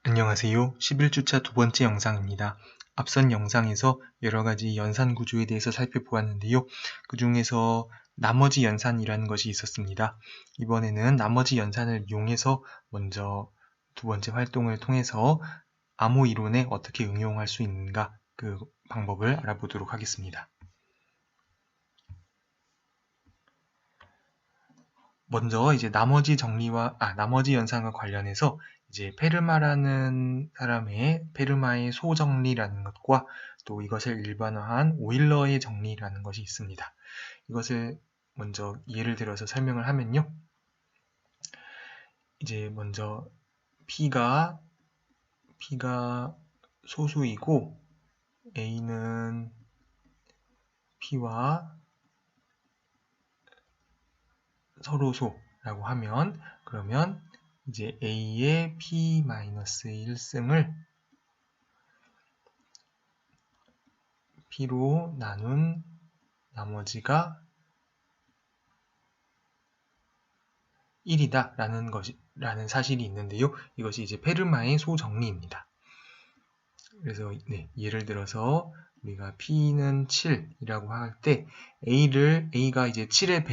안녕하세요. 11주차 두 번째 영상입니다. 앞선 영상에서 여러가지 연산 구조에 대해서 살펴보았는데요. 그 중에서 나머지 연산이라는 것이 있었습니다. 이번에는 나머지 연산을 이용해서 먼저 두 번째 활동을 통해서 암호 이론에 어떻게 응용할 수 있는가 그 방법을 알아보도록 하겠습니다. 먼저 이제 나머지 연산과 관련해서 이제 페르마라는 사람의 페르마의 소정리라는 것과 또 이것을 일반화한 오일러의 정리라는 것이 있습니다. 이것을 먼저 예를 들어서 설명을 하면요. 이제 먼저 P가 소수이고 A는 P와 서로소라고 하면 그러면 이제 A의 P-1승을 P로 나눈 나머지가 1이다 라는 사실이 있는데요. 이것이 이제 페르마의 소정리입니다. 그래서 예를 들어서 우리가 P는 7이라고 할 때 A가 이제 7의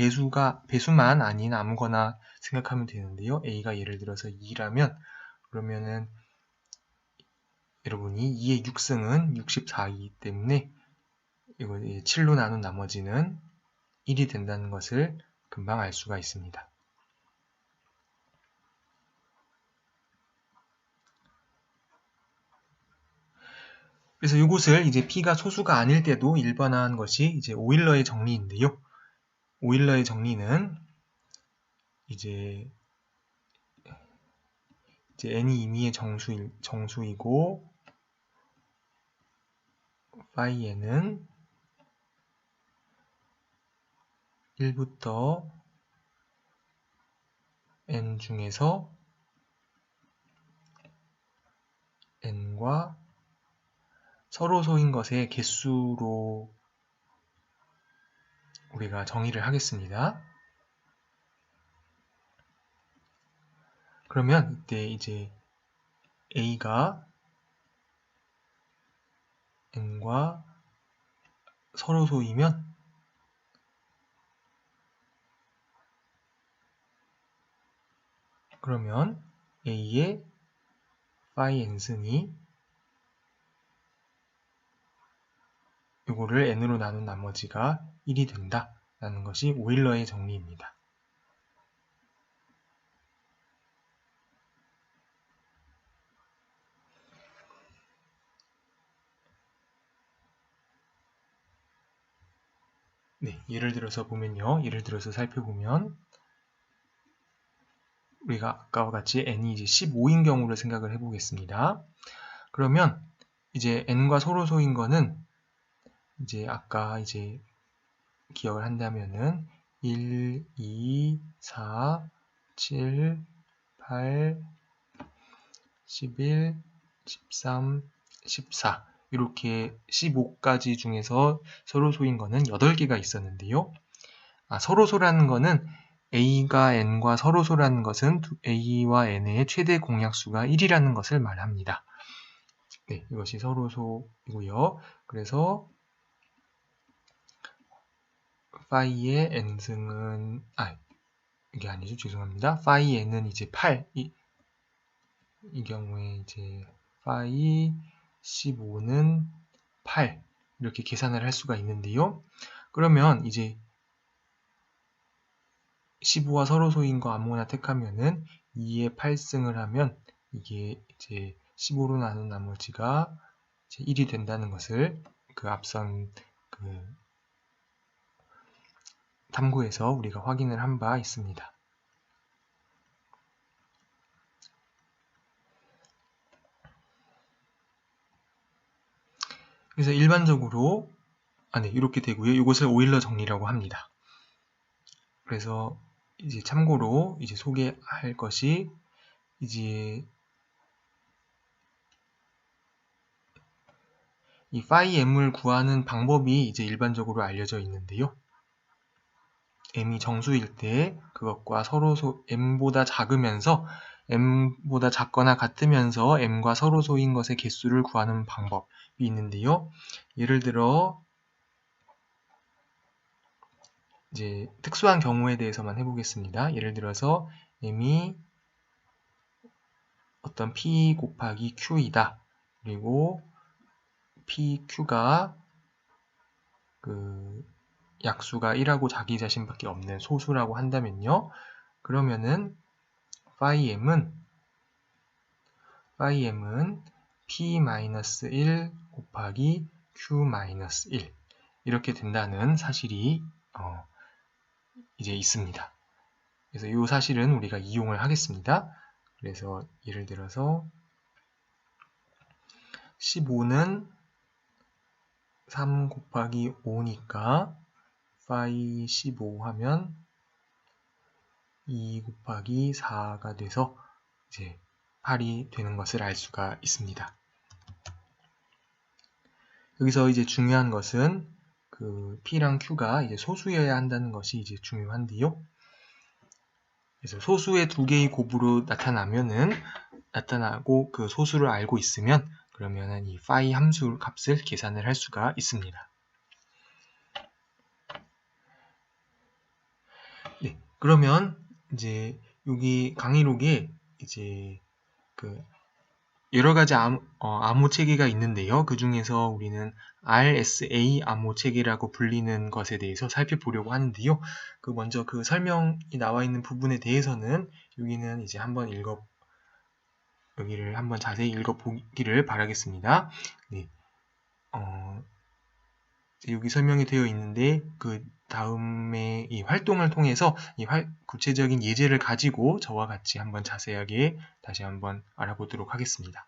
배수만 아닌 아무거나 생각하면 되는데요. A가 예를 들어서 2라면 그러면은 여러분이 2의 6승은 64이기 때문에 이거 7로 나눈 나머지는 1이 된다는 것을 금방 알 수가 있습니다. 그래서 이것을 이제 P가 소수가 아닐 때도 일반화한 것이 이제 오일러의 정리인데요. 오일러의 정리는 이제 n이 임의의 정수이고 phi n은 1부터 n 중에서 n과 서로소인 것의 개수로 우리가 정의를 하겠습니다. 그러면 이때 이제 A가 n과 서로소이면 그러면 A의 phi n승이 이거를 n으로 나눈 나머지가 1이 된다 라는 것이 오일러의 정리입니다. 예를 들어서 살펴보면 우리가 아까와 같이 n이 이제 15인 경우를 생각을 해보겠습니다. 그러면 이제 n과 서로소인 거는 이제 아까 이제 기억을 한다면은 1, 2, 4, 7, 8, 11, 13, 14 이렇게 15까지 중에서 서로소인 거는 8개가 있었는데요. 서로소라는 거는 A가 N과 서로소라는 것은 A와 N의 최대 공약수가 1이라는 것을 말합니다. 이것이 서로소이고요. 그래서 파이의 n승은 이게 아니죠. 죄송합니다. 파이 n은 이제 8 이 경우에 이제 파이 15는 8 이렇게 계산을 할 수가 있는데요. 그러면 이제 15와 서로소인 거 아무거나 택하면은 2의 8승을 하면 이게 이제 15로 나눈 나머지가 이제 1이 된다는 것을 그 앞선 탐구에서 우리가 확인을 한 바 있습니다. 그래서 일반적으로 이렇게 되고요. 이것을 오일러 정리라고 합니다. 그래서 이제 참고로 이제 소개할 것이 이제 이 phi m을 구하는 방법이 이제 일반적으로 알려져 있는데요. m이 정수일 때 그것과 서로소 m보다 작으면서 m보다 작거나 같으면서 m과 서로소인 것의 개수를 구하는 방법이 있는데요. 예를 들어 이제 특수한 경우에 대해서만 해보겠습니다. 예를 들어서 m이 어떤 p 곱하기 q이다. 그리고 pq가 그 약수가 1하고 자기 자신밖에 없는 소수라고 한다면요. 그러면은 phi m은 p-1 곱하기 q-1 이렇게 된다는 사실이 이제 있습니다. 그래서 이 사실은 우리가 이용을 하겠습니다. 그래서 예를 들어서 15는 3 곱하기 5니까 phi 15 하면 2 곱하기 4가 돼서 이제 8이 되는 것을 알 수가 있습니다. 여기서 이제 중요한 것은 그 P랑 Q가 이제 소수여야 한다는 것이 이제 중요한데요. 그래서 소수의 두 개의 곱으로 나타나고 그 소수를 알고 있으면 그러면은 이 phi 함수 값을 계산을 할 수가 있습니다. 네, 그러면 이제 여기 강의록에 이제 그 여러 가지 암호 체계가 있는데요. 그 중에서 우리는 RSA 암호 체계라고 불리는 것에 대해서 살펴보려고 하는데요. 그 먼저 그 설명이 나와 있는 부분에 대해서는 여기는 이제 여기를 한번 자세히 읽어보기를 바라겠습니다. 네. 여기 설명이 되어 있는데 그 다음에 이 활동을 통해서 이 구체적인 예제를 가지고 저와 같이 한번 자세하게 다시 한번 알아보도록 하겠습니다.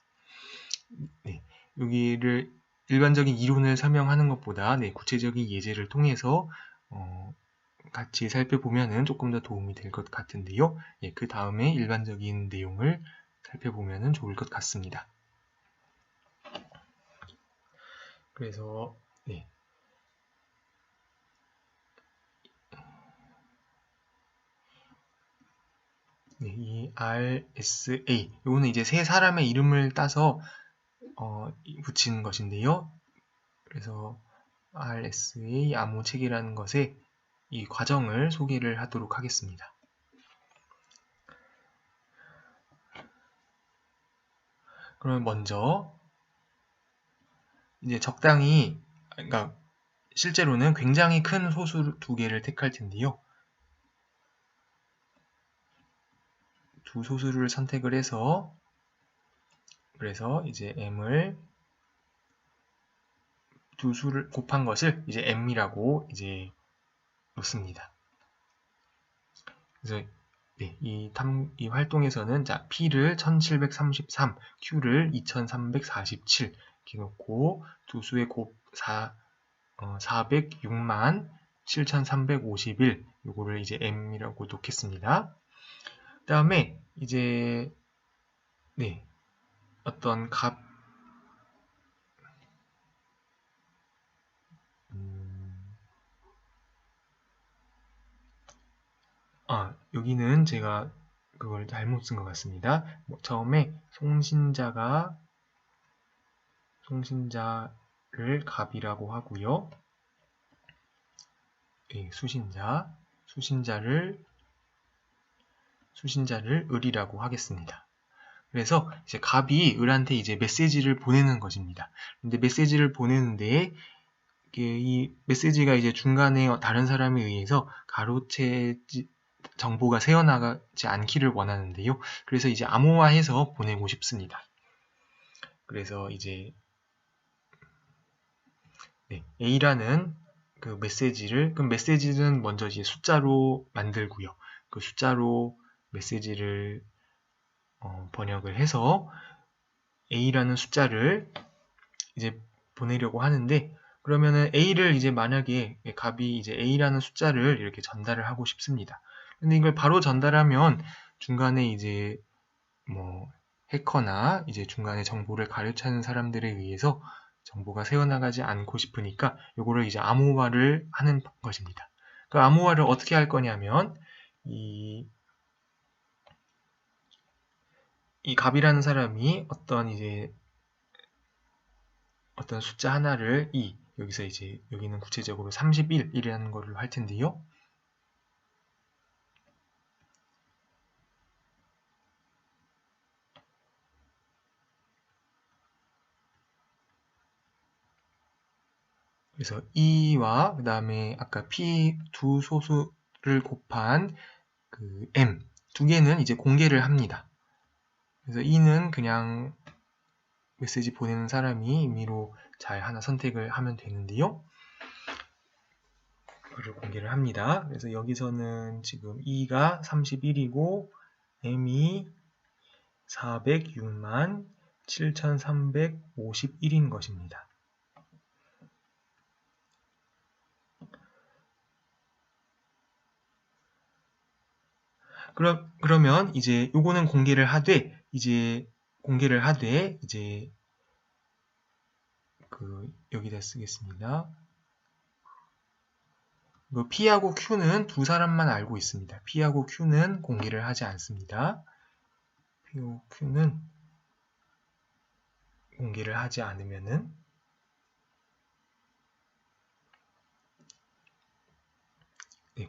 네, 여기를 일반적인 이론을 설명하는 것보다 구체적인 예제를 통해서 같이 살펴보면 조금 더 도움이 될 것 같은데요. 그 다음에 일반적인 내용을 살펴보면 좋을 것 같습니다. 그래서 이 RSA 이거는 이제 세 사람의 이름을 따서 붙인 것인데요. 그래서 RSA 암호 체계라는 것의 이 과정을 소개를 하도록 하겠습니다. 그러면 먼저 이제 적당히, 그러니까 실제로는 굉장히 큰 소수 두 개를 택할 텐데요. 두 소수를 선택을 해서 그래서 이제 m을 두 수를 곱한 것을 이제 m이라고 이제 놓습니다. 그래서 이 활동에서는 자, P를 1733, Q를 2347 이렇게 놓고 두 수의 곱 406만 7351 요거를 이제 M이라고 놓겠습니다. 그 다음에 이제 어떤 값 여기는 제가 그걸 잘못 쓴 것 같습니다. 처음에 송신자를 값이라고 하고요. 수신자를 을이라고 하겠습니다. 그래서 이제 값이 을한테 이제 메시지를 보내는 것입니다. 근데 메시지를 보내는데 이 메시지가 이제 중간에 다른 사람에 의해서 가로채 정보가 새어나가지 않기를 원하는데요. 그래서 이제 암호화해서 보내고 싶습니다. 그래서 이제 A라는 그 메시지는 먼저 이제 숫자로 만들고요. 그 숫자로 메시지를 번역을 해서 A라는 숫자를 이제 보내려고 하는데, 그러면은 A를 이제 만약에 값이 이제 A라는 숫자를 이렇게 전달을 하고 싶습니다. 근데 이걸 바로 전달하면 중간에 이제 뭐 해커나 이제 중간에 정보를 가로채는 사람들에 의해서 정보가 새어나가지 않고 싶으니까 요거를 이제 암호화를 하는 것입니다. 그 암호화를 어떻게 할 거냐면 이 갑이라는 사람이 어떤 숫자 하나를 여기서 이제 여기는 구체적으로 31이라는 거를 할 텐데요. 그래서 2와 그 다음에 아까 p 두 소수를 곱한 그 m 두 개는 이제 공개를 합니다. 그래서 2는 그냥 메시지 보내는 사람이 임의로 잘 하나 선택을 하면 되는데요. 그걸 공개를 합니다. 그래서 여기서는 지금 2가 31이고 m이 406만 7,351인 것입니다. 그러면 이제 요거는 공개를 하되 이제 여기다 쓰겠습니다. 이거 P하고 Q는 두 사람만 알고 있습니다. P하고 Q는 공개를 하지 않습니다. P하고 Q는 공개를 하지 않으면은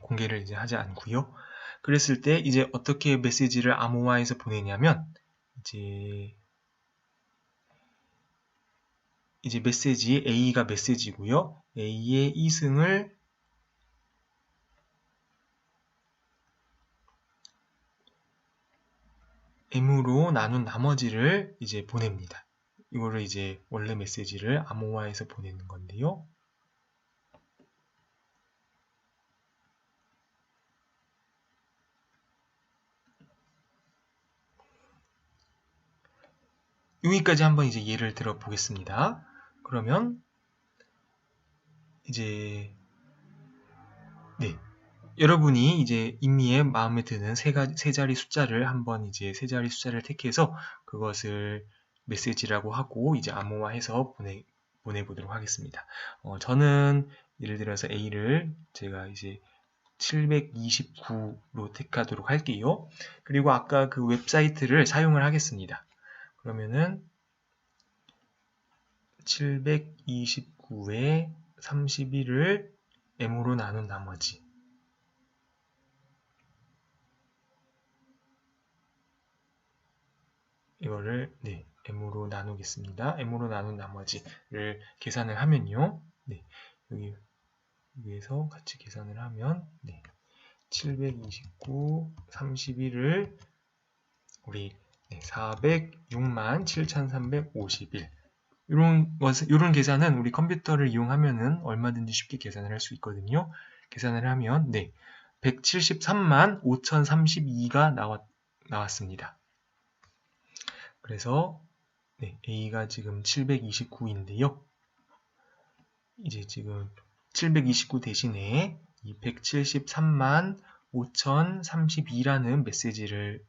공개를 이제 하지 않고요. 그랬을 때 이제 어떻게 메시지를 암호화해서 보내냐면 이제 메시지 A가 메시지고요. A의 이승을 M으로 나눈 나머지를 이제 보냅니다. 이거를 이제 원래 메시지를 암호화해서 보내는 건데요. 여기까지 한번 이제 예를 들어 보겠습니다. 그러면 이제 여러분이 이제 임의의 마음에 드는 세 자리 숫자를 세 자리 숫자를 택해서 그것을 메시지라고 하고 이제 암호화해서 보내보도록 하겠습니다. 저는 예를 들어서 A를 제가 이제 729로 택하도록 할게요. 그리고 아까 그 웹사이트를 사용을 하겠습니다. 그러면은 729에 31을 m으로 나눈 나머지 이거를 m으로 나누겠습니다. m으로 나눈 나머지를 계산을 하면요. 여기 위에서 같이 계산을 하면 729, 31을 우리 406만 7,351 이런 계산은 우리 컴퓨터를 이용하면은 얼마든지 쉽게 계산을 할 수 있거든요. 계산을 하면 173만 5,032가 나왔습니다. 그래서 A가 지금 729인데요. 이제 지금 729 대신에 이 173만 5,032라는 메시지를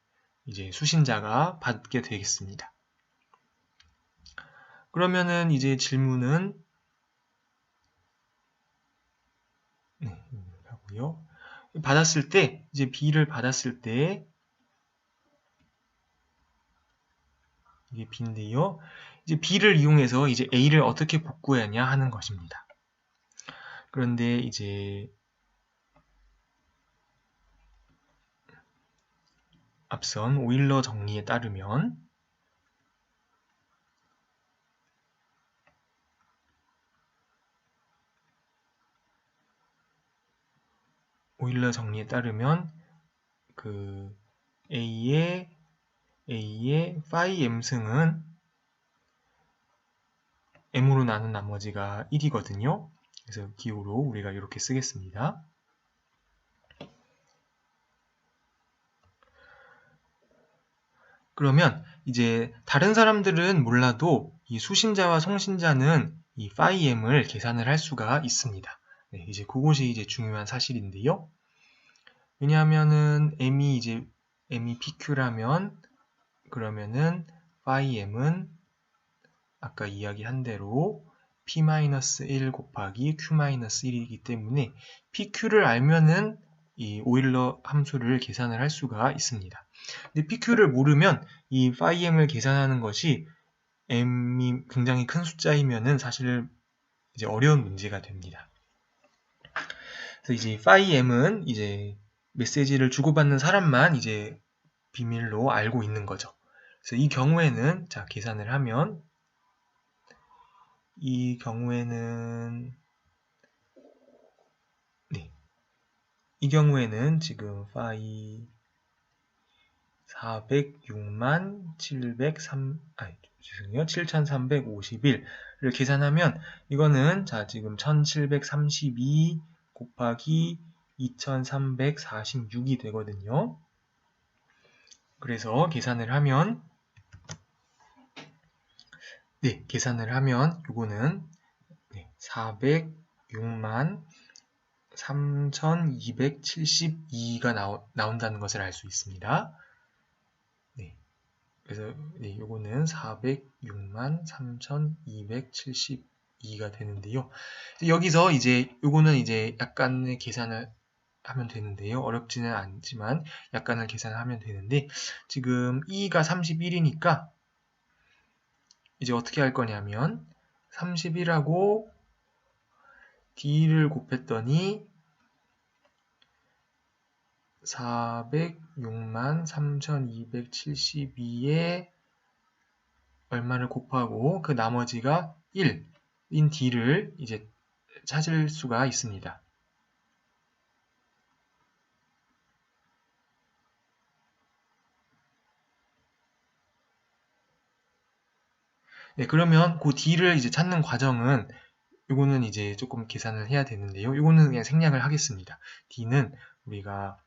이제 수신자가 받게 되겠습니다. 그러면은 이제 질문은 하고요. 받았을 때 이제 B를 받았을 때 이게 B인데요. 이제 B를 이용해서 이제 A를 어떻게 복구하냐 하는 것입니다. 그런데 이제 앞선 오일러 정리에 따르면 그 A의 phi m승은 m으로 나눈 나머지가 1이거든요. 그래서 기호로 우리가 이렇게 쓰겠습니다. 그러면 이제 다른 사람들은 몰라도 이 수신자와 송신자는 이 phi m을 계산을 할 수가 있습니다. 이제 그것이 이제 중요한 사실인데요. 왜냐하면은 m이 pq라면 그러면은 phi m은 아까 이야기한 대로 p-1 곱하기 q-1이기 때문에 pq를 알면은 이 오일러 함수를 계산을 할 수가 있습니다. 근데 PQ를 모르면 이 phi-m을 계산하는 것이 m이 굉장히 큰 숫자이면은 사실 이제 어려운 문제가 됩니다. 그래서 이제 phi-m은 이제 메시지를 주고받는 사람만 이제 비밀로 알고 있는 거죠. 그래서 이 경우에는 자 계산을 하면 이 경우에는 이 경우에는 지금 phi 406만 7351을 계산하면 이거는 자 지금 1732 곱하기 2346이 되거든요. 그래서 계산을 하면 요거는 406만 3272가 나온다는 것을 알 수 있습니다. 그래서 요거는 406만 3272가 되는데요. 여기서 이제 요거는 이제 약간의 계산을 하면 되는데요. 어렵지는 않지만 약간을 계산하면 되는데 지금 E가 31이니까 이제 어떻게 할 거냐면 31하고 D를 곱했더니 406만 3272에 얼마를 곱하고 그 나머지가 1인 D를 이제 찾을 수가 있습니다. 그러면 그 D를 이제 찾는 과정은 요거는 이제 조금 계산을 해야 되는데요. 요거는 그냥 생략을 하겠습니다. D는 우리가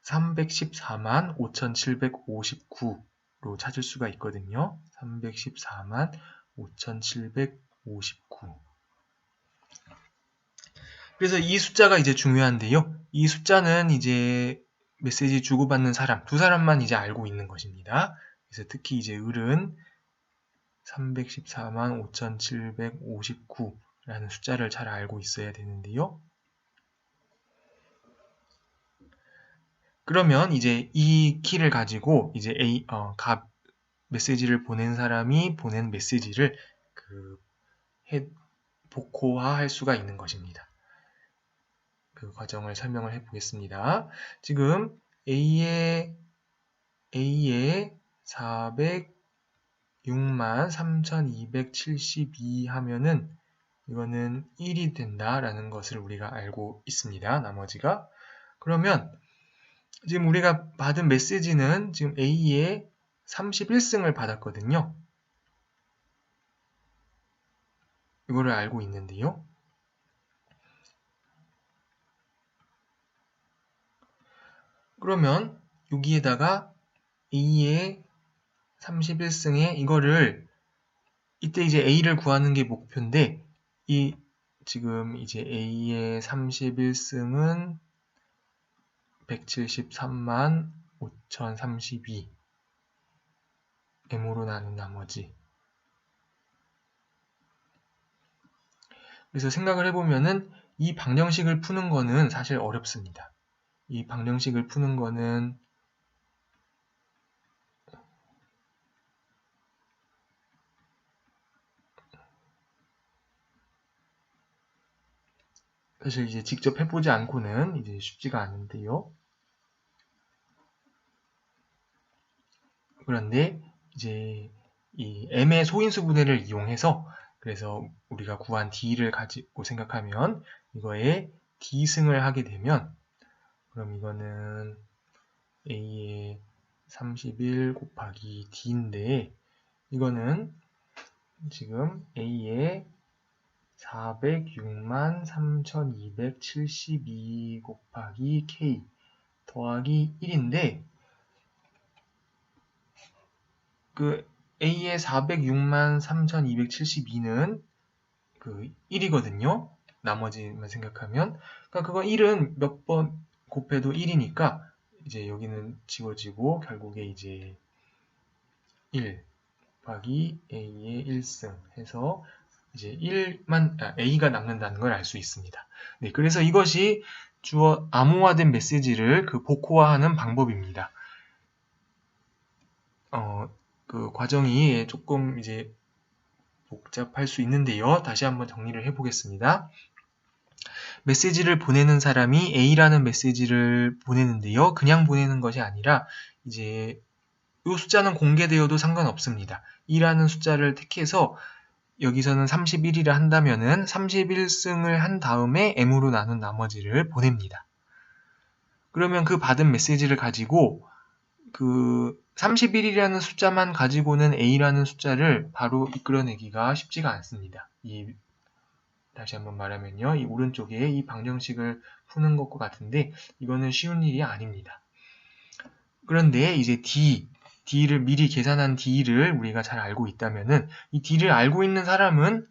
314만 5759로 찾을 수가 있거든요. 314만 5759. 그래서 이 숫자가 이제 중요한데요. 이 숫자는 이제 메시지 주고받는 사람, 두 사람만 이제 알고 있는 것입니다. 그래서 특히 이제 을은 314만 5759라는 숫자를 잘 알고 있어야 되는데요. 그러면 이제 이 키를 가지고 이제 메시지를 보낸 사람이 보낸 메시지를 복호화할 수가 있는 것입니다. 그 과정을 설명을 해 보겠습니다. 지금 A에 406만 3272 하면은 이거는 1이 된다라는 것을 우리가 알고 있습니다. 나머지가. 그러면 지금 우리가 받은 메시지는 지금 A에 31승을 받았거든요. 이거를 알고 있는데요. 그러면 여기에다가 A의 31승에 이거를 이때 이제 A를 구하는 게 목표인데 지금 이제 A의 31승은 173만 5032 M으로 나눈 나머지. 그래서 생각을 해보면은 이 방정식을 푸는 거는 사실 어렵습니다. 이 방정식을 푸는 거는 사실 이제 직접 해보지 않고는 이제 쉽지가 않은데요. 그런데 이제 이 M의 소인수 분해를 이용해서 그래서 우리가 구한 D를 가지고 생각하면 이거에 D승을 하게 되면 그럼 이거는 A의 31 곱하기 D인데 이거는 지금 A의 406만 3272 곱하기 K 더하기 1인데 그 A의 406만 3272는 그 1이거든요. 나머지만 생각하면 그러니까 그거 1은 몇 번 곱해도 1이니까 이제 여기는 지워지고 결국에 이제 1 곱하기 A의 1승 해서 이제 A가 남는다는 걸 알 수 있습니다. 네, 그래서 이것이 암호화된 메시지를 복호화하는 방법입니다. 그 과정이 조금 이제 복잡할 수 있는데요. 다시 한번 정리를 해보겠습니다. 메시지를 보내는 사람이 A라는 메시지를 보내는데요. 그냥 보내는 것이 아니라 이제 이 숫자는 공개되어도 상관없습니다. 2라는 숫자를 택해서 여기서는 31이라 한다면은 31승을 한 다음에 M으로 나눈 나머지를 보냅니다. 그러면 그 받은 메시지를 가지고 그 31이라는 숫자만 가지고는 A라는 숫자를 바로 이끌어내기가 쉽지가 않습니다. 다시 한번 말하면요. 이 오른쪽에 이 방정식을 푸는 것과 같은데 이거는 쉬운 일이 아닙니다. 그런데 이제 D를 미리 계산한 D를 우리가 잘 알고 있다면은 이 D를 알고 있는 사람은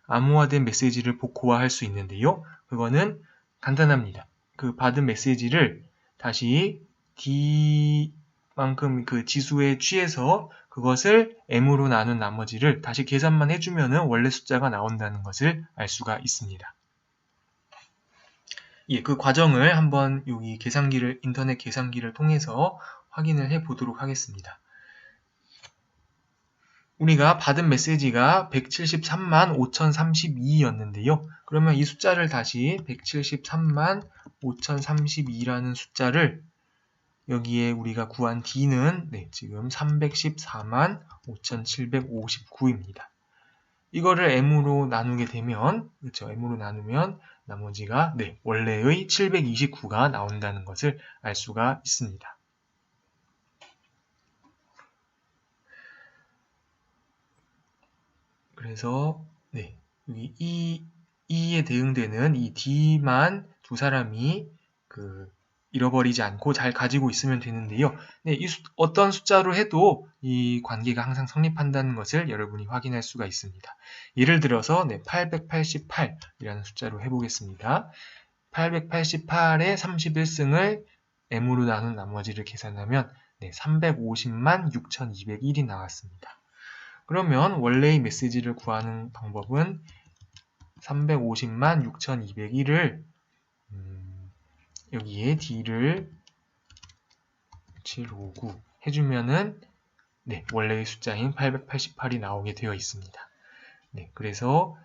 암호화된 메시지를 복호화할 수 있는데요. 그거는 간단합니다. 그 받은 메시지를 다시 D만큼 그 지수에 취해서 그것을 M으로 나눈 나머지를 다시 계산만 해주면은 원래 숫자가 나온다는 것을 알 수가 있습니다. 예, 그 과정을 한번 여기 인터넷 계산기를 통해서 확인을 해 보도록 하겠습니다. 우리가 받은 메시지가 173만 5032였는데요. 그러면 이 숫자를 다시 173만 5032라는 숫자를 여기에 우리가 구한 D는 지금 314만 5759입니다. 이거를 M으로 나누게 되면, 그렇죠? M으로 나누면 나머지가 원래의 729가 나온다는 것을 알 수가 있습니다. 그래서 여기 E에 대응되는 이 D만 두 사람이 잃어버리지 않고 잘 가지고 있으면 되는데요. 어떤 숫자로 해도 이 관계가 항상 성립한다는 것을 여러분이 확인할 수가 있습니다. 예를 들어서 888이라는 숫자로 해보겠습니다. 888의 31승을 M으로 나눈 나머지를 계산하면 350만 6201이 나왔습니다. 그러면 원래의 메시지를 구하는 방법은 350만 6201을 여기에 D를 759 해주면은 원래의 숫자인 888이 나오게 되어 있습니다. 그래서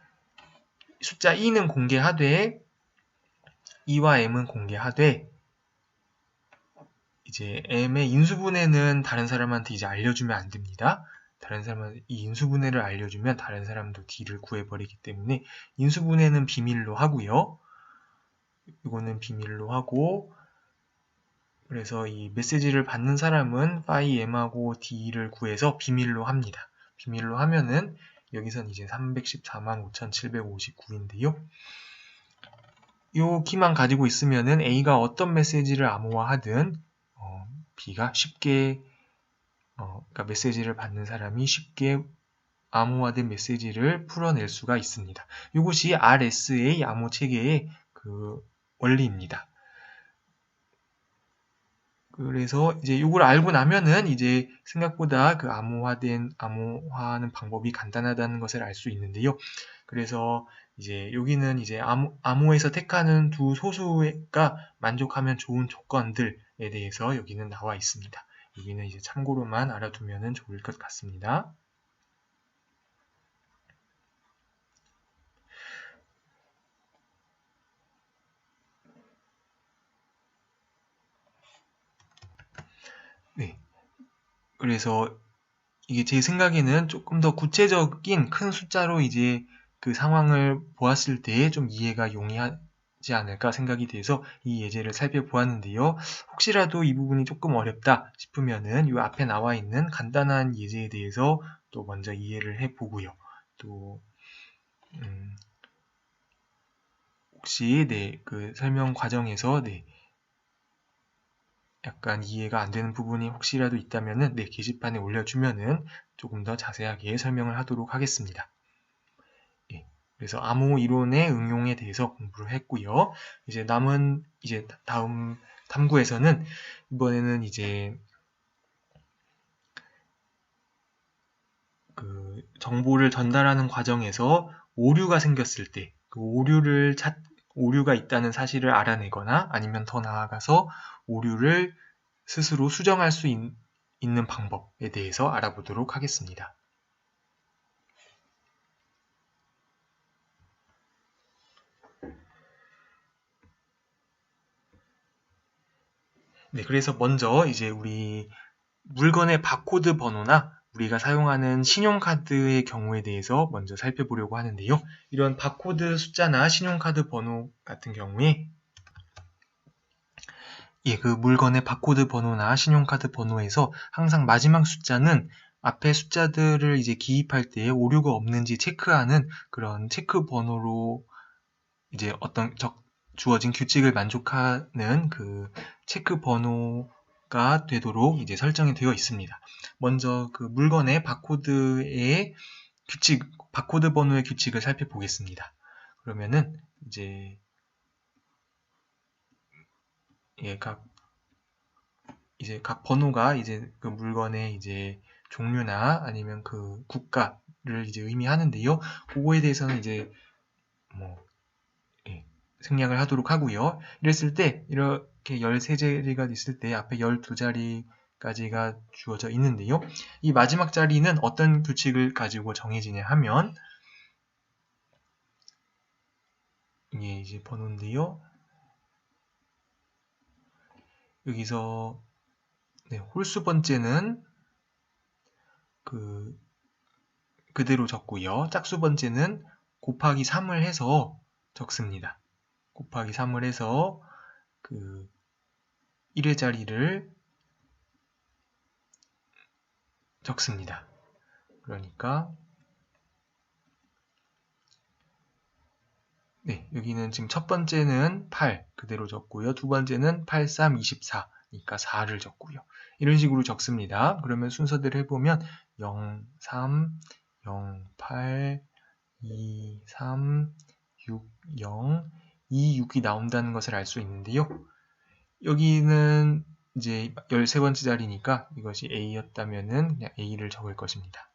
숫자 2는 공개하되 2와 M은 공개하되 이제 M의 인수분해는 다른 사람한테 이제 알려주면 안 됩니다. 다른 사람한테 이 인수분해를 알려주면 다른 사람도 D를 구해버리기 때문에 인수분해는 비밀로 하고요. 이거는 비밀로 하고 그래서 이 메시지를 받는 사람은 파이 M하고 D를 구해서 비밀로 합니다. 비밀로 하면은 여기선 이제 314만 5759인데요. 이 키만 가지고 있으면은 A가 어떤 메시지를 암호화하든 B가 쉽게 그러니까 메시지를 받는 사람이 쉽게 암호화된 메시지를 풀어낼 수가 있습니다. 이것이 RSA 암호 체계의 그 원리입니다. 그래서 이제 이걸 알고 나면은 이제 생각보다 그 암호화하는 방법이 간단하다는 것을 알 수 있는데요. 그래서 이제 여기는 이제 암호에서 택하는 두 소수가 만족하면 좋은 조건들에 대해서 여기는 나와 있습니다. 여기는 이제 참고로만 알아두면 좋을 것 같습니다. 그래서 이게 제 생각에는 조금 더 구체적인 큰 숫자로 이제 그 상황을 보았을 때 좀 이해가 용이하지 않을까 생각이 돼서 이 예제를 살펴보았는데요. 혹시라도 이 부분이 조금 어렵다 싶으면은 이 앞에 나와 있는 간단한 예제에 대해서 또 먼저 이해를 해보고요. 또 혹시 그 설명 과정에서 약간 이해가 안 되는 부분이 혹시라도 있다면은 게시판에 올려주면은 조금 더 자세하게 설명을 하도록 하겠습니다. 그래서 암호 이론의 응용에 대해서 공부를 했고요. 이제 남은 이제 다음 탐구에서는 이번에는 이제 그 정보를 전달하는 과정에서 오류가 생겼을 때 그 오류가 있다는 사실을 알아내거나 아니면 더 나아가서 오류를 스스로 수정할 수 있는 방법에 대해서 알아보도록 하겠습니다. 네, 그래서 먼저 이제 우리 물건의 바코드 번호나 우리가 사용하는 신용카드의 경우에 대해서 먼저 살펴보려고 하는데요. 이런 바코드 숫자나 신용카드 번호 같은 경우에 그 물건의 바코드 번호나 신용카드 번호에서 항상 마지막 숫자는 앞에 숫자들을 이제 기입할 때 오류가 없는지 체크하는 그런 체크 번호로 이제 어떤 주어진 규칙을 만족하는 그 체크 번호가 되도록 이제 설정이 되어 있습니다. 먼저 그 물건의 바코드의 규칙, 바코드 번호의 규칙을 살펴보겠습니다. 그러면은 이제 각 번호가 이제 그 물건의 이제 종류나 아니면 그 국가를 이제 의미하는데요. 그거에 대해서는 이제 생략을 하도록 하고요. 이랬을 때 이렇게 13자리가 있을 때 앞에 12자리까지가 주어져 있는데요. 이 마지막 자리는 어떤 규칙을 가지고 정해지냐 하면 이게 이제 번호인데요. 여기서 홀수 번째는 그대로 적고요. 짝수 번째는 곱하기 3을 해서 적습니다. 곱하기 3을 해서 그 1의 자리를 적습니다. 그러니까 여기는 지금 첫 번째는 8 그대로 적고요. 두 번째는 8, 3, 24 그러니까 4를 적고요. 이런 식으로 적습니다. 그러면 순서대로 해보면 0, 3, 0, 8, 2, 3, 6, 0, 2, 6이 나온다는 것을 알 수 있는데요. 여기는 이제 13번째 자리니까 이것이 A였다면은 그냥 A를 적을 것입니다.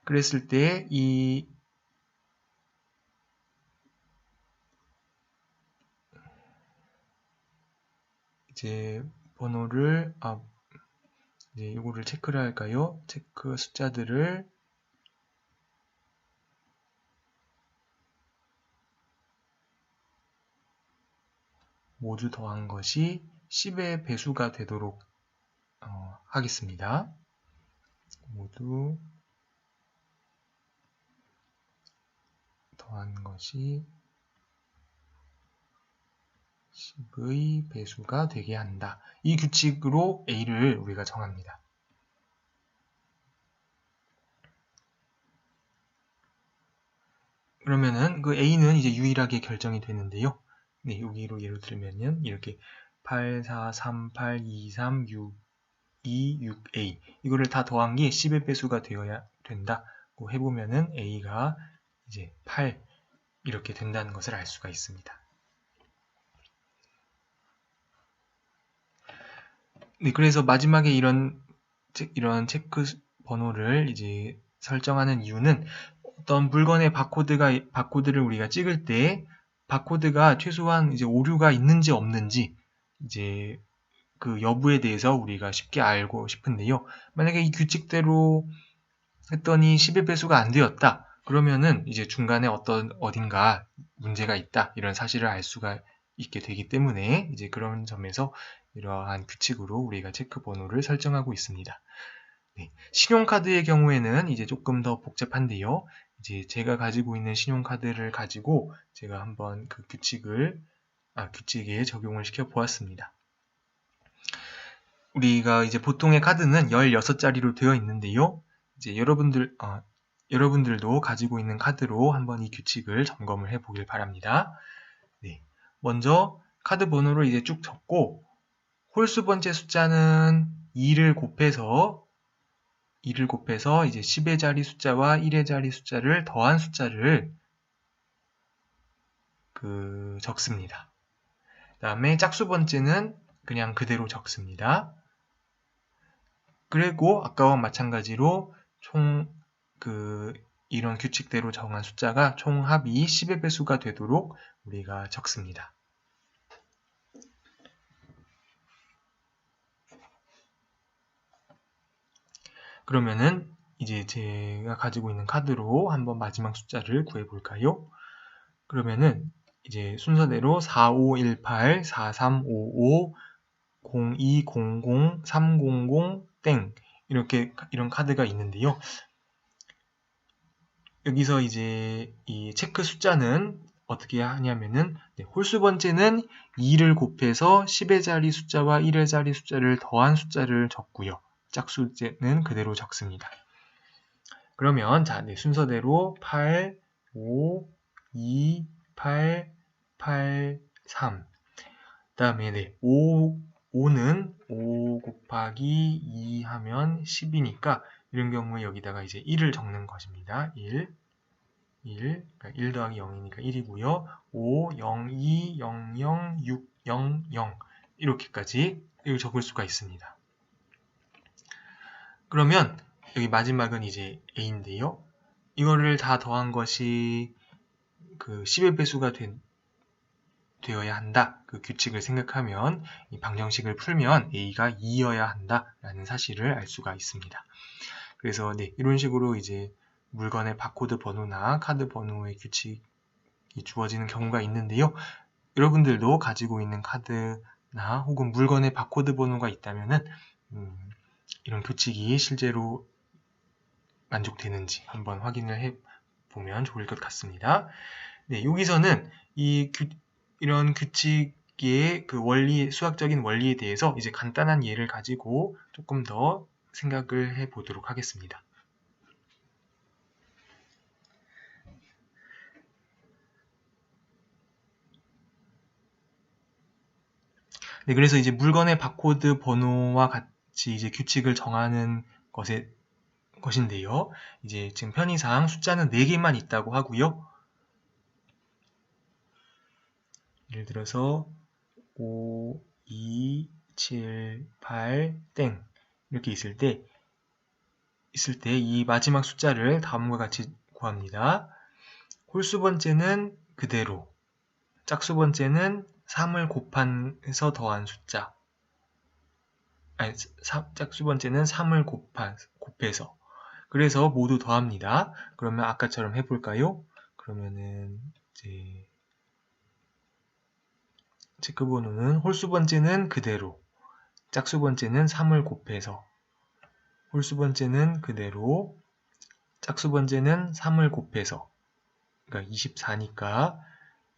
그랬을 때 이제 번호를 이제 이거를 체크를 할까요? 체크 숫자들을 모두 더한 것이 10의 배수가 되도록 하겠습니다. 모두 더한 것이 10의 배수가 되게 한다. 이 규칙으로 A를 우리가 정합니다. 그러면은 그 A는 이제 유일하게 결정이 되는데요. 여기로 예를 들면은 이렇게 8, 4, 3, 8, 2, 3, 6, 2, 6A 이거를 다 더한 게 10의 배수가 되어야 된다고 해보면은 A가 이제 8 이렇게 된다는 것을 알 수가 있습니다. 그래서 마지막에 이런 체크 번호를 이제 설정하는 이유는 어떤 물건의 바코드를 우리가 찍을 때 바코드가 최소한 이제 오류가 있는지 없는지 이제 그 여부에 대해서 우리가 쉽게 알고 싶은데요. 만약에 이 규칙대로 했더니 10의 배수가 안 되었다. 그러면은 이제 중간에 어딘가 문제가 있다. 이런 사실을 알 수가 있게 되기 때문에 이제 그런 점에서 이러한 규칙으로 우리가 체크 번호를 설정하고 있습니다. 신용카드의 경우에는 이제 조금 더 복잡한데요. 이제 제가 가지고 있는 신용카드를 가지고 제가 한번 그 규칙에 적용을 시켜 보았습니다. 우리가 이제 보통의 카드는 16자리로 되어 있는데요. 이제 여러분들도 가지고 있는 카드로 한번 이 규칙을 점검을 해 보길 바랍니다. 먼저 카드 번호를 이제 쭉 적고 홀수 번째 숫자는 2를 곱해서 이제 10의 자리 숫자와 1의 자리 숫자를 더한 숫자를 적습니다. 그 다음에 짝수 번째는 그냥 그대로 적습니다. 그리고 아까와 마찬가지로 이런 규칙대로 정한 숫자가 총합이 10의 배수가 되도록 우리가 적습니다. 그러면은 이제 제가 가지고 있는 카드로 한번 마지막 숫자를 구해볼까요? 그러면은 이제 순서대로 4518, 4355, 0200, 300, 땡 이런 카드가 있는데요. 여기서 이제 이 체크 숫자는 어떻게 하냐면은 홀수 번째는 2를 곱해서 10의 자리 숫자와 1의 자리 숫자를 더한 숫자를 적고요. 짝수는 그대로 적습니다. 그러면 자, 순서대로 8, 5, 2, 8, 8, 3. 그다음에 5는 5 곱하기 2 하면 10이니까 이런 경우에 여기다가 이제 1을 적는 것입니다. 1 그러니까 1 더하기 0이니까 1이고요. 5, 0, 2, 0, 0, 6, 0, 0 이렇게까지 적을 수가 있습니다. 그러면 여기 마지막은 이제 a인데요. 이거를 다 더한 것이 그 10의 배수가 되어야 한다. 그 규칙을 생각하면 이 방정식을 풀면 a가 2여야 한다라는 사실을 알 수가 있습니다. 그래서 이런 식으로 이제 물건의 바코드 번호나 카드 번호의 규칙이 주어지는 경우가 있는데요. 여러분들도 가지고 있는 카드나 혹은 물건의 바코드 번호가 있다면은 이런 규칙이 실제로 만족되는지 한번 확인을 해보면 좋을 것 같습니다. 여기서는 이런 규칙의 그 수학적인 원리에 대해서 이제 간단한 예를 가지고 조금 더 생각을 해보도록 하겠습니다. 그래서 이제 물건의 바코드 번호와 같이 이제 규칙을 정하는 것인데요. 이제 지금 편의상 숫자는 4개만 있다고 하고요. 예를 들어서 5, 2, 7, 8, 땡 이렇게 있을 때 이 마지막 숫자를 다음과 같이 구합니다. 홀수 번째는 그대로, 짝수 번째는 3을 곱해서 더한 숫자, 짝수 번째는 3을 곱해서, 그래서 모두 더합니다. 그러면 아까처럼 해볼까요? 그러면은 이제 체크 번호는 홀수 번째는 그대로, 짝수 번째는 3을 곱해서, 홀수 번째는 그대로, 짝수 번째는 3을 곱해서, 그러니까 24니까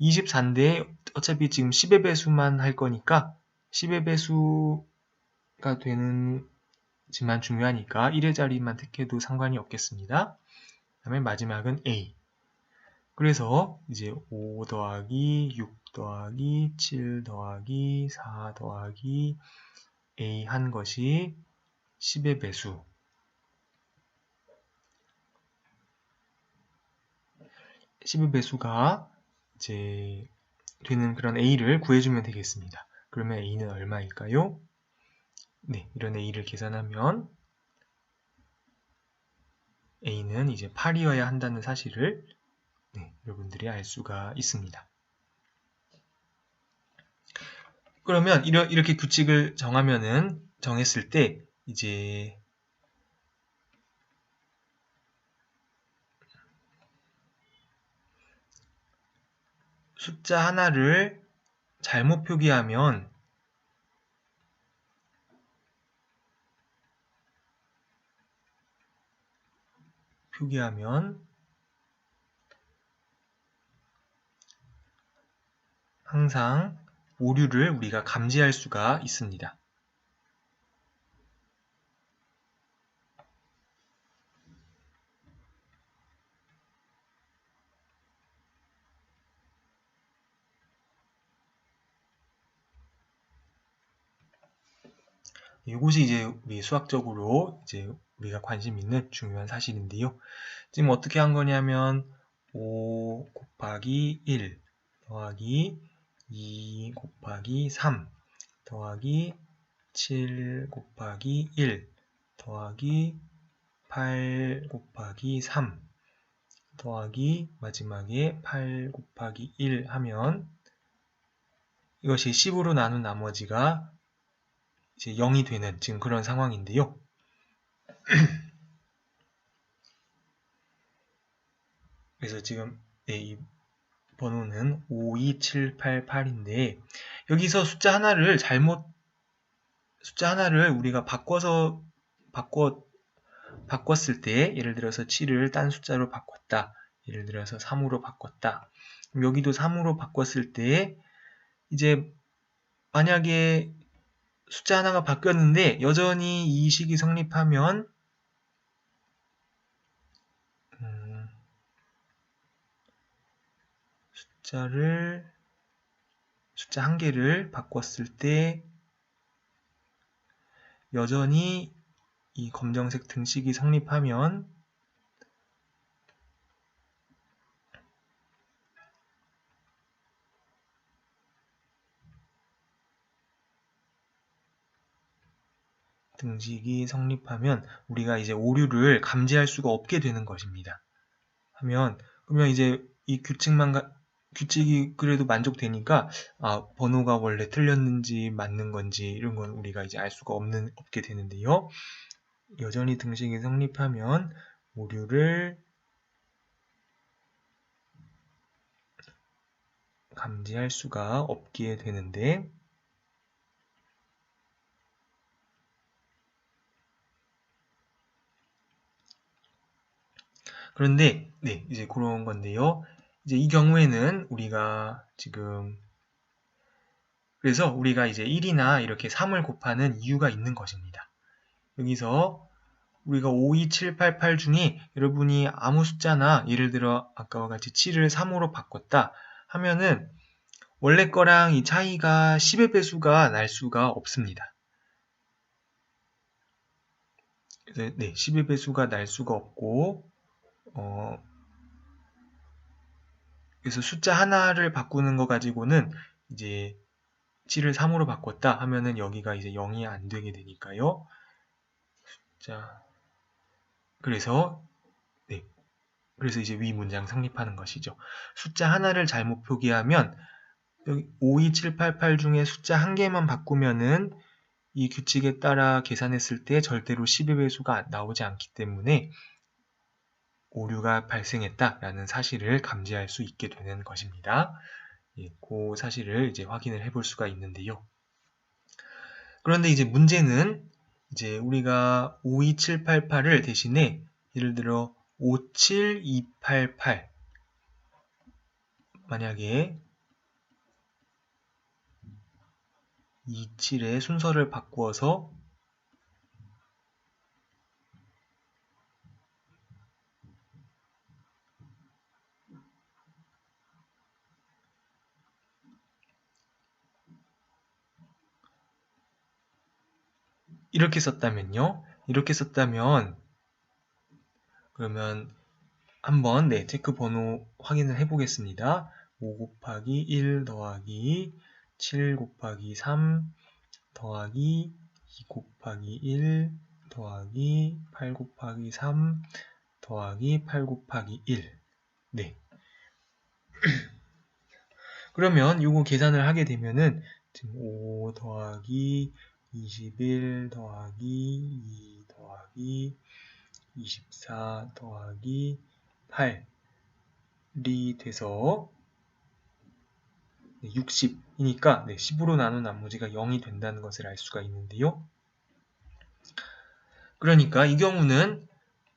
24인데 어차피 지금 10의 배수만 할 거니까 10의 배수가 되는지만 중요하니까 1의 자리만 택해도 상관이 없겠습니다. 그 다음에 마지막은 A. 그래서 이제 5 더하기 6 더하기 7 더하기 4 더하기 A 한 것이 10의 배수. 10의 배수가 이제 되는 그런 A를 구해주면 되겠습니다. 그러면 A는 얼마일까요? 이런 A를 계산하면 A는 이제 8이어야 한다는 사실을 여러분들이 알 수가 있습니다. 그러면 이렇게 규칙을 정했을 때 이제 숫자 하나를 잘못 표기하면 항상 오류를 우리가 감지할 수가 있습니다. 이것이 이제 우리 수학적으로 이제 우리가 관심 있는 중요한 사실인데요. 지금 어떻게 한 거냐면 5 곱하기 1 더하기 2 곱하기 3 더하기 7 곱하기 1 더하기 8 곱하기 3 더하기 마지막에 8 곱하기 1 하면 이것이 10으로 나눈 나머지가 이제 0이 되는 지금 그런 상황인데요. 그래서 지금 이 번호는 52788인데 여기서 숫자 하나를 우리가 바꿨을 때 예를 들어서 7을 딴 숫자로 바꿨다. 예를 들어서 3으로 바꿨다. 그럼 여기도 3으로 바꿨을 때 이제 만약에 숫자 하나가 바뀌었는데 여전히 이 식이 성립하면 숫자 한 개를 바꿨을 때 여전히 이 검정색 등식이 성립하면 우리가 이제 오류를 감지할 수가 없게 되는 것입니다. 그러면 이제 이 규칙이 그래도 만족되니까 번호가 원래 틀렸는지 맞는 건지 이런 건 우리가 이제 알 수가 없게 되는데요. 여전히 등식이 성립하면 오류를 감지할 수가 없게 되는데 그런데 이제 그런 건데요. 이제 이 경우에는 그래서 우리가 이제 1이나 이렇게 3을 곱하는 이유가 있는 것입니다. 여기서 우리가 52788 중에 여러분이 아무 숫자나 예를 들어 아까와 같이 7을 3으로 바꿨다 하면은 원래 거랑 이 차이가 10의 배수가 날 수가 없습니다. 그래서 10의 배수가 날 수가 없고 그래서 숫자 하나를 바꾸는 거 가지고는 이제 7을 3으로 바꿨다 하면은 여기가 이제 0이 안 되게 되니까요. 자, 그래서 이제 위 문장 성립하는 것이죠. 숫자 하나를 잘못 표기하면 여기 52788 중에 숫자 한 개만 바꾸면은 이 규칙에 따라 계산했을 때 절대로 10의 배수가 나오지 않기 때문에 오류가 발생했다라는 사실을 감지할 수 있게 되는 것입니다. 그 사실을 이제 확인을 해볼 수가 있는데요. 그런데 이제 문제는 이제 우리가 52788을 대신에 예를 들어 57288 만약에 27의 순서를 바꾸어서 이렇게 썼다면요. 그러면 한번 체크 번호 확인을 해보겠습니다. 5 곱하기 1 더하기 7 곱하기 3 더하기 2 곱하기 1 더하기 8 곱하기 3 더하기 8 곱하기 1 그러면 이거 계산을 하게 되면은 지금 5 더하기 21 더하기 2 더하기 24 더하기 8이 돼서 60이니까 10으로 나눈 나머지가 0이 된다는 것을 알 수가 있는데요. 그러니까 이 경우는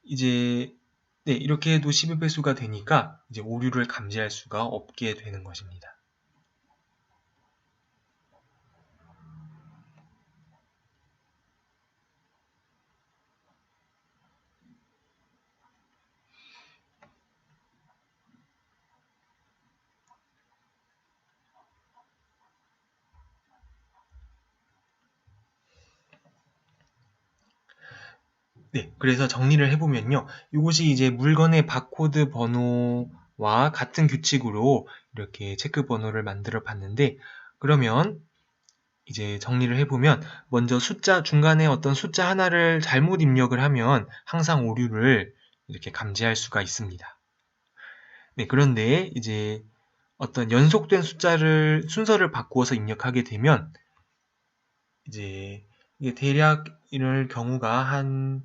이제 이렇게 해도 10의 배수가 되니까 이제 오류를 감지할 수가 없게 되는 것입니다. 그래서 정리를 해보면요. 이것이 이제 물건의 바코드 번호와 같은 규칙으로 이렇게 체크 번호를 만들어 봤는데, 그러면 이제 정리를 해보면, 먼저 중간에 어떤 숫자 하나를 잘못 입력을 하면 항상 오류를 이렇게 감지할 수가 있습니다. 그런데 이제 어떤 연속된 순서를 바꾸어서 입력하게 되면, 이제 이게 대략 이럴 경우가 한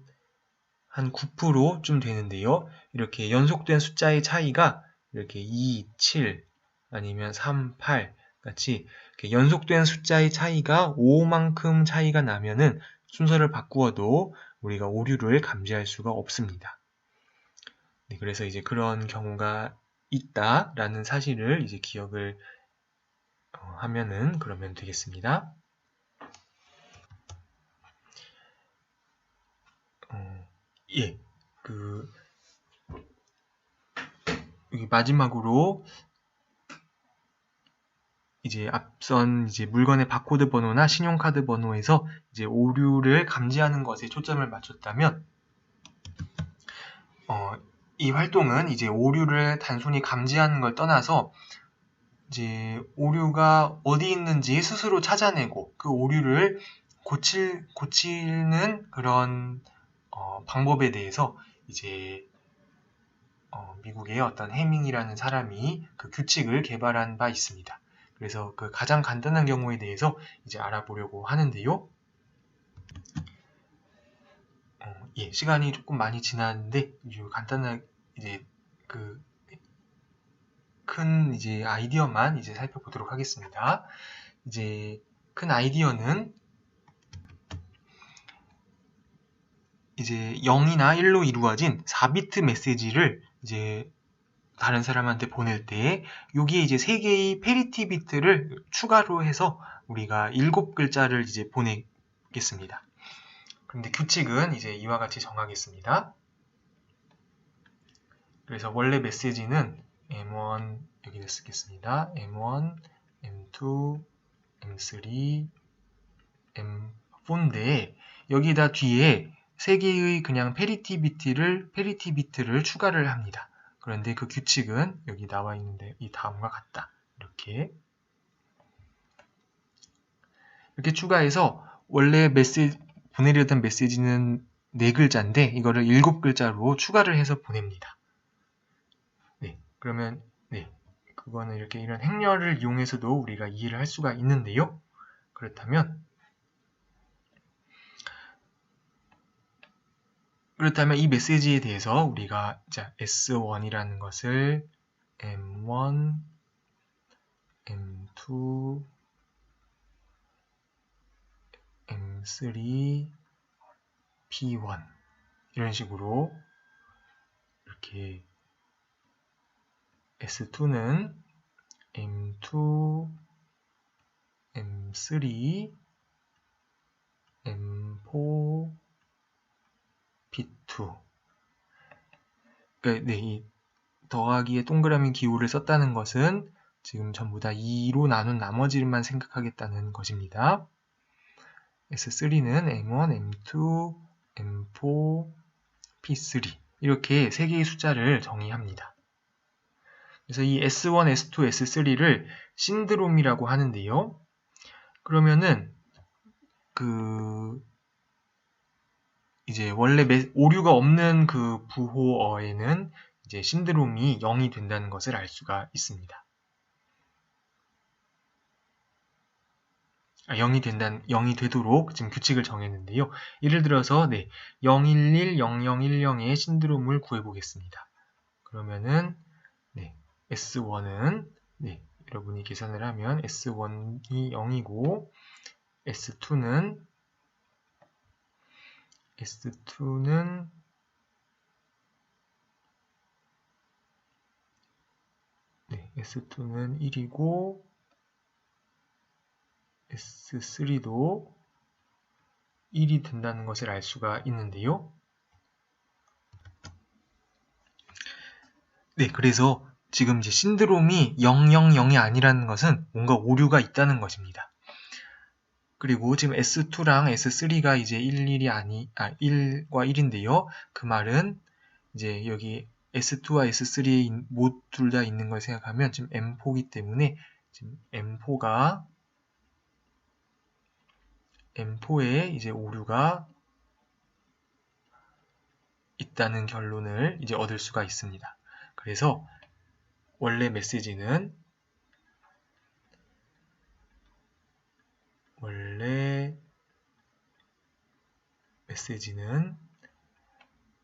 한 9%쯤 되는데요. 이렇게 연속된 숫자의 차이가 이렇게 2, 7 아니면 3, 8 같이 이렇게 연속된 숫자의 차이가 5만큼 차이가 나면은 순서를 바꾸어도 우리가 오류를 감지할 수가 없습니다. 네, 그래서 이제 그런 경우가 있다라는 사실을 이제 기억을 하면은 그러면 되겠습니다. 예, 여기 마지막으로 이제 앞선 이제 물건의 바코드 번호나 신용카드 번호에서 이제 오류를 감지하는 것에 초점을 맞췄다면, 이 활동은 이제 오류를 단순히 감지하는 걸 떠나서 이제 오류가 어디 있는지 스스로 찾아내고 그 오류를 고치는 그런 방법에 대해서 이제 미국의 어떤 해밍이라는 사람이 그 규칙을 개발한 바 있습니다. 그래서 그 가장 간단한 경우에 대해서 이제 알아보려고 하는데요. 예, 시간이 조금 많이 지났는데 간단하게 이제 그 큰 이제 아이디어만 이제 살펴보도록 하겠습니다. 이제 큰 아이디어는 이제 0이나 1로 이루어진 4비트 메시지를 이제 다른 사람한테 보낼 때 여기에 이제 3개의 페리티 비트를 추가로 해서 우리가 7글자를 이제 보내겠습니다. 그런데 규칙은 이제 이와 같이 정하겠습니다. 그래서 원래 메시지는 M1 여기다 쓰겠습니다. M1, M2, M3, M4인데 여기다 뒤에 3개의 그냥 페리티 비트를 추가를 합니다. 그런데 그 규칙은 여기 나와 있는데 이 다음과 같다. 이렇게 추가해서 원래 보내려던 메시지는 4글자인데 이거를 7글자로 추가를 해서 보냅니다. 네, 그러면 네, 그거는 이렇게 이런 행렬을 이용해서도 우리가 이해를 할 수가 있는데요. 그렇다면 이 메시지에 대해서 우리가 자, S1이라는 것을 M1, M2, M3, P1 이런 식으로 이렇게 S2는 M2, M3, M4, P2 그러니까 네, 이 더하기의 동그라미 기호를 썼다는 것은 지금 전부 다 2로 나눈 나머지만 생각하겠다는 것입니다. S3는 M1, M2, M4, P3 이렇게 3개의 숫자를 정의합니다. 그래서 이 S1, S2, S3를 신드롬이라고 하는데요. 그러면은 이제 원래 오류가 없는 그 부호어에는 이제 신드롬이 0이 된다는 것을 알 수가 있습니다. 0이 되도록 지금 규칙을 정했는데요. 예를 들어서 011, 0010의 신드롬을 구해보겠습니다. 그러면은 S1은 여러분이 계산을 하면 S1이 0이고 S2는 S2는 1이고 S3도 1이 된다는 것을 알 수가 있는데요. 그래서 지금 이제 신드롬이 000이 아니라는 것은 뭔가 오류가 있다는 것입니다. 그리고 지금 S2랑 S3가 이제 1과 1인데요. 그 말은 이제 여기 S2와 S3에 둘 다 있는 걸 생각하면 지금 M4이기 때문에 지금 M4에 이제 오류가 있다는 결론을 이제 얻을 수가 있습니다. 그래서 원래 메시지는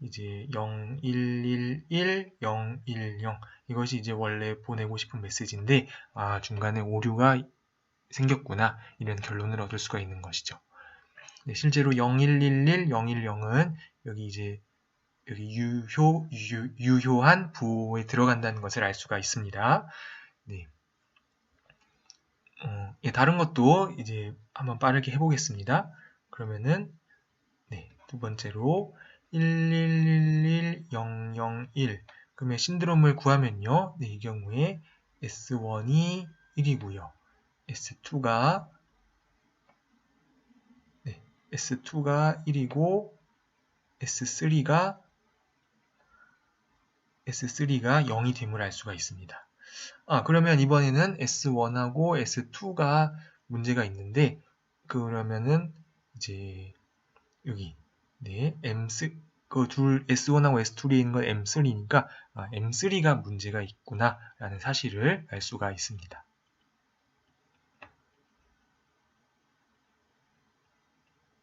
이제 0111, 010 이것이 이제 원래 보내고 싶은 메시지인데 중간에 오류가 생겼구나 이런 결론을 얻을 수가 있는 것이죠. 네, 실제로 0111, 010은 여기 이제 여기 유효한 부호에 들어간다는 것을 알 수가 있습니다. 네. 예, 다른 것도 이제 한번 빠르게 해보겠습니다. 그러면은 네, 두 번째로 1111001 그러면 신드롬을 구하면요. 네, 이 경우에 S1이 1이고요. S2가 1이고 S3가 0이 됨을 알 수가 있습니다. 그러면 이번에는 S1하고 S2가 문제가 있는데 그러면은 이제 여기 네, S1하고 S2에 있는 건 M3니까 M3가 문제가 있구나 라는 사실을 알 수가 있습니다.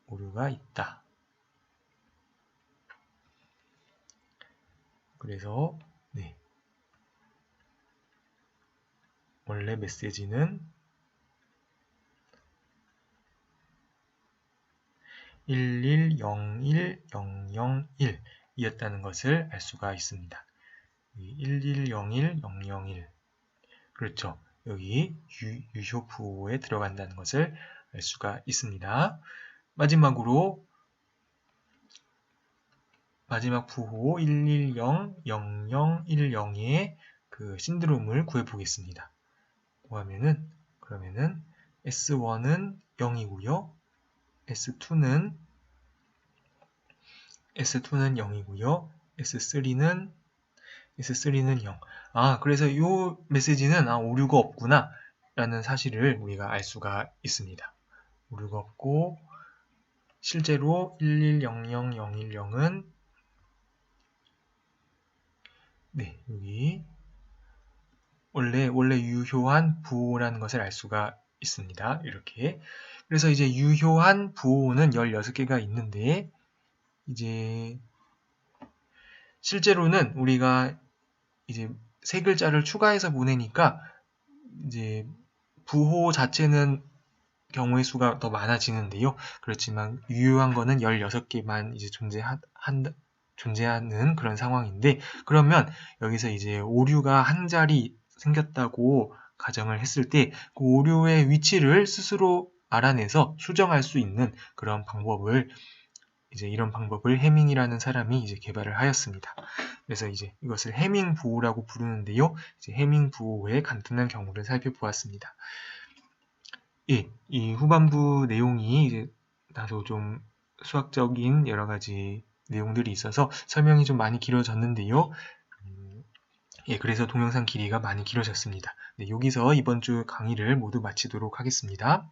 오류가 있다. 그래서 네, 원래 메시지는 1101001 이었다는 것을 알 수가 있습니다. 1101001 그렇죠. 여기 유효부호에 들어간다는 것을 알 수가 있습니다. 마지막으로 마지막 부호 1100010의 그 신드롬을 구해 보겠습니다. 그러면은 S1은 0이고요. S2는 0이고요. S3는 0. 그래서 이 메시지는 오류가 없구나 라는 사실을 우리가 알 수가 있습니다. 오류가 없고 실제로 1100010은 네, 여기 원래 유효한 부호라는 것을 알 수가 있습니다. 이렇게. 그래서 이제 유효한 부호는 16개가 있는데 이제 실제로는 우리가 이제 세 글자를 추가해서 보내니까 이제 부호 자체는 경우의 수가 더 많아지는데요. 그렇지만 유효한 거는 16개만 이제 존재하는 그런 상황인데 그러면 여기서 이제 오류가 한 자리 생겼다고 가정을 했을 때 그 오류의 위치를 스스로 알아내서 수정할 수 있는 그런 방법을 이런 방법을 해밍이라는 사람이 이제 개발을 하였습니다. 그래서 이제 이것을 해밍 부호라고 부르는데요. 이제 해밍 부호의 간단한 경우를 살펴보았습니다. 예, 이 후반부 내용이 이제 나도 좀 수학적인 여러 가지 내용들이 있어서 설명이 좀 많이 길어졌는데요. 예, 그래서 동영상 길이가 많이 길어졌습니다. 네, 여기서 이번 주 강의를 모두 마치도록 하겠습니다.